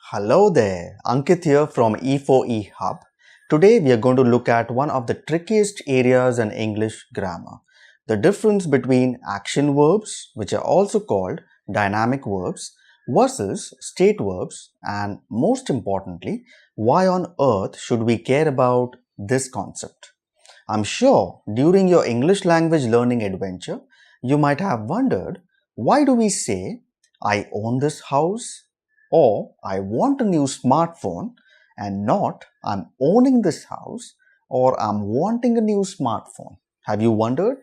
Hello there, Ankit here from E4E Hub. Today we are going to look at one of the trickiest areas in English grammar. The difference between action verbs, which are also called dynamic verbs, versus state verbs, and most importantly, why on earth should we care about this concept? I'm sure during your English language learning adventure, you might have wondered, why do we say, I own this house, or I want a new smartphone, and not I'm owning this house or I'm wanting a new smartphone? Have you wondered?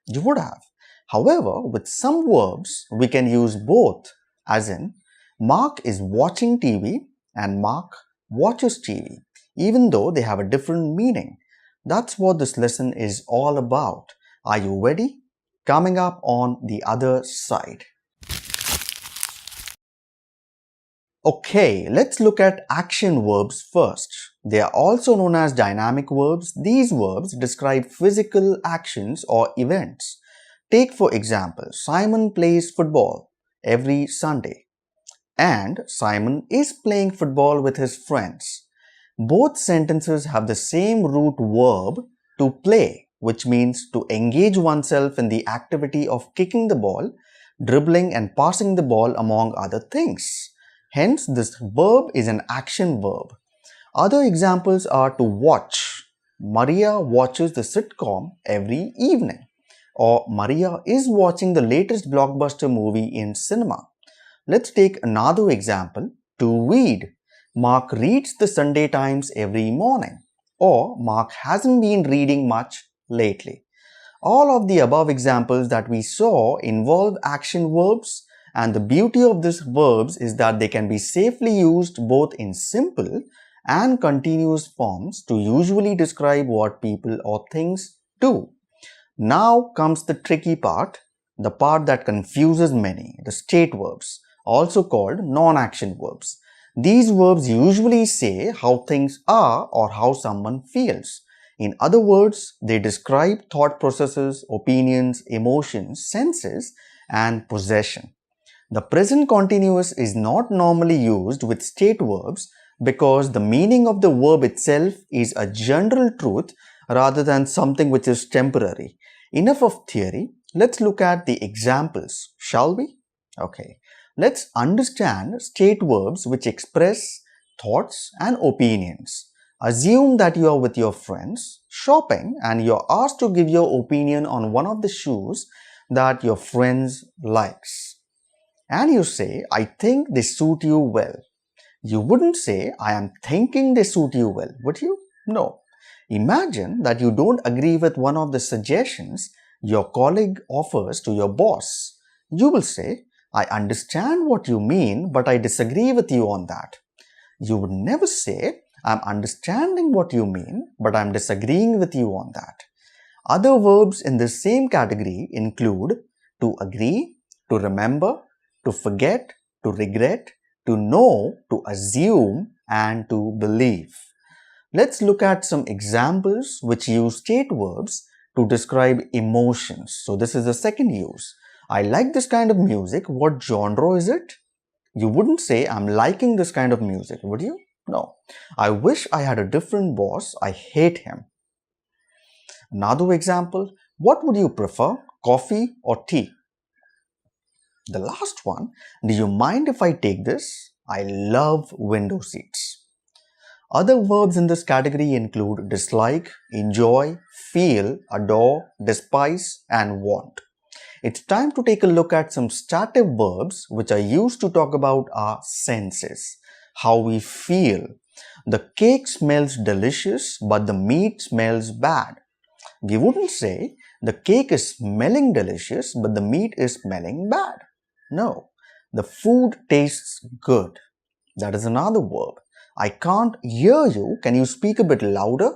You would have. However, with some verbs, we can use both, as in, Mark is watching TV and Mark watches TV, even though they have a different meaning. That's what this lesson is all about. Are you ready? Coming up on the other side. Okay, let's look at action verbs first. They are also known as dynamic verbs. These verbs describe physical actions or events. Take for example, Simon plays football every Sunday and Simon is playing football with his friends. Both sentences have the same root verb to play, which means to engage oneself in the activity of kicking the ball, dribbling and passing the ball among other things. Hence, this verb is an action verb. Other examples are to watch. Maria watches the sitcom every evening. Or Maria is watching the latest blockbuster movie in cinema. Let's take another example. To read. Mark reads the Sunday Times every morning. Or Mark hasn't been reading much lately. All of the above examples that we saw involve action verbs, and the beauty of these verbs is that they can be safely used both in simple and continuous forms to usually describe what people or things do. Now comes the tricky part, the part that confuses many, the state verbs, also called non-action verbs. These verbs usually say how things are or how someone feels. In other words, they describe thought processes, opinions, emotions, senses, and possession. The present continuous is not normally used with state verbs because the meaning of the verb itself is a general truth rather than something which is temporary. Enough of theory. Let's look at the examples, shall we? Okay. Let's understand state verbs which express thoughts and opinions. Assume that you are with your friends shopping and you are asked to give your opinion on one of the shoes that your friends likes. And you say, I think they suit you well. You wouldn't say, I am thinking they suit you well, would you? No. Imagine that you don't agree with one of the suggestions your colleague offers to your boss. You will say, I understand what you mean, but I disagree with you on that. You would never say, I'm understanding what you mean, but I'm disagreeing with you on that. Other verbs in this same category include to agree, to remember, to forget, to regret, to know, to assume, and to believe. Let's look at some examples which use state verbs to describe emotions. So this is the second use. I like this kind of music. What genre is it? You wouldn't say, I'm liking this kind of music, would you? No. I wish I had a different boss. I hate him. Another example, what would you prefer, coffee or tea? The last one, do you mind if I take this? I love window seats. Other verbs in this category include dislike, enjoy, feel, adore, despise, and want. It's time to take a look at some stative verbs which are used to talk about our senses, how we feel. The cake smells delicious, but the meat smells bad. We wouldn't say the cake is smelling delicious, but the meat is smelling bad. No, the food tastes good. That is another verb. I can't hear you. Can you speak a bit louder?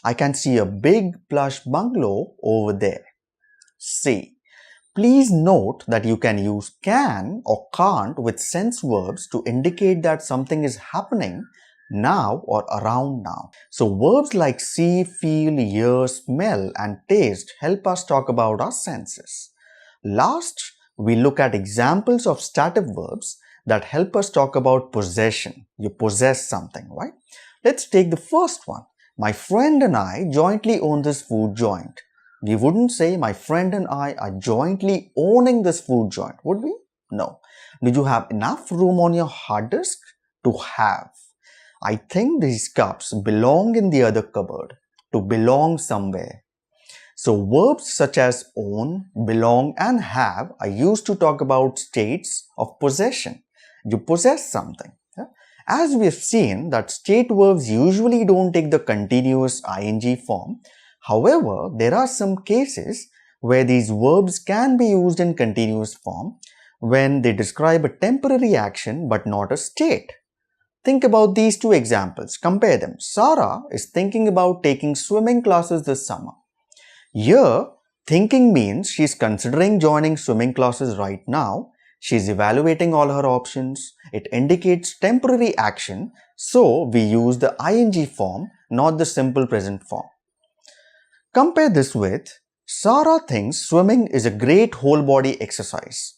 I can see a big plush bungalow over there. See. Please note that you can use can or can't with sense verbs to indicate that something is happening now or around now. So verbs like see, feel, hear, smell, and taste help us talk about our senses. Last, we look at examples of stative verbs that help us talk about possession. You possess something, right? Let's take the first one. My friend and I jointly own this food joint. We wouldn't say my friend and I are jointly owning this food joint, would we? No. Do you have enough room on your hard disk? To have. I think these cups belong in the other cupboard. To belong somewhere. So verbs such as own, belong and have are used to talk about states of possession. You possess something. Yeah? As we have seen that state verbs usually don't take the continuous ing form. However, there are some cases where these verbs can be used in continuous form when they describe a temporary action but not a state. Think about these two examples. Compare them. Sarah is thinking about taking swimming classes this summer. Here, thinking means she's considering joining swimming classes right now. She's evaluating all her options. It indicates temporary action, so we use the ing form, not the simple present form. Compare this with, Sarah thinks swimming is a great whole body exercise.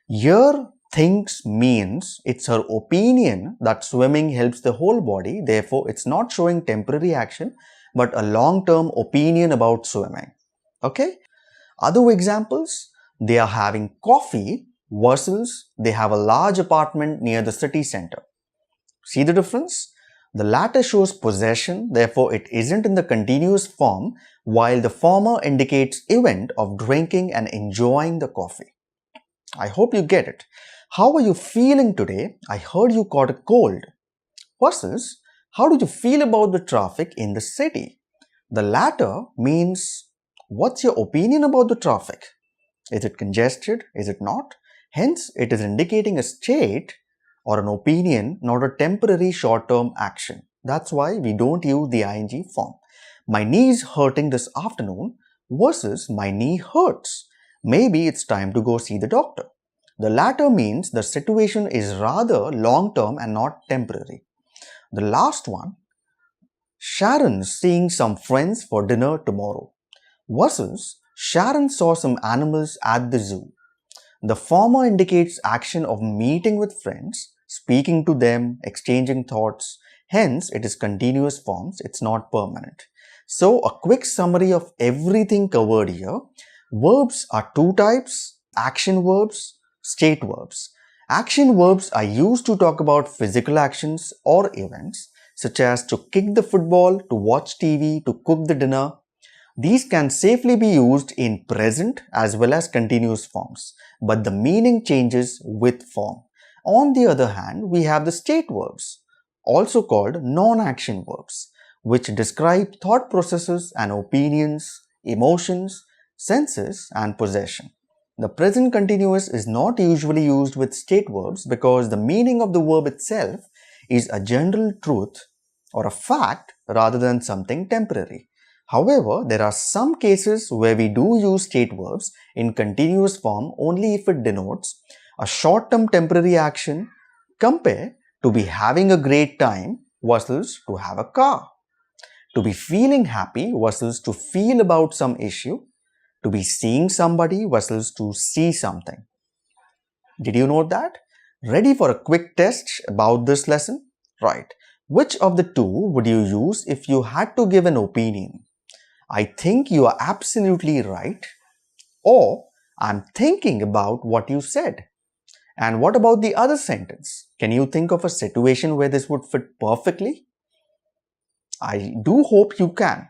Here, thinks means it's her opinion that swimming helps the whole body, therefore it's not showing temporary action but a long-term opinion about swimming. Okay? Other examples, they are having coffee versus they have a large apartment near the city center. See the difference? The latter shows possession, therefore it isn't in the continuous form, while the former indicates event of drinking and enjoying the coffee. I hope you get it. How are you feeling today? I heard you caught a cold. Versus, how do you feel about the traffic in the city? The latter means, what's your opinion about the traffic? Is it congested? Is it not? Hence, it is indicating a state or an opinion, not a temporary short-term action. That's why we don't use the ing form. My knee is hurting this afternoon versus my knee hurts. Maybe it's time to go see the doctor. The latter means the situation is rather long-term and not temporary. The last one, Sharon's seeing some friends for dinner tomorrow versus Sharon saw some animals at the zoo. The former indicates action of meeting with friends, speaking to them, exchanging thoughts. Hence, it is continuous forms, it's not permanent. So, a quick summary of everything covered here. Verbs are two types, action verbs, state verbs. Action verbs are used to talk about physical actions or events, such as to kick the football, to watch TV, to cook the dinner. These can safely be used in present as well as continuous forms, but the meaning changes with form. On the other hand, we have the state verbs, also called non-action verbs, which describe thought processes and opinions, emotions, senses, and possession. The present continuous is not usually used with state verbs because the meaning of the verb itself is a general truth or a fact rather than something temporary. However, there are some cases where we do use state verbs in continuous form only if it denotes a short-term temporary action. Compare to be having a great time versus to have a car. To be feeling happy versus to feel about some issue. To be seeing somebody versus to see something. Did you know that? Ready for a quick test about this lesson? Right. Which of the two would you use if you had to give an opinion? I think you are absolutely right. Or I'm thinking about what you said. And what about the other sentence? Can you think of a situation where this would fit perfectly? I do hope you can.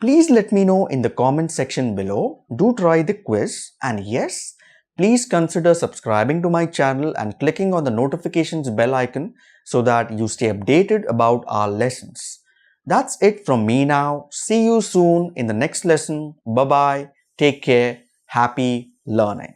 Please let me know in the comment section below. Do try the quiz, and yes, please consider subscribing to my channel and clicking on the notifications bell icon so that you stay updated about our lessons. That's it from me now. See you soon in the next lesson. Bye bye. Take care. Happy learning.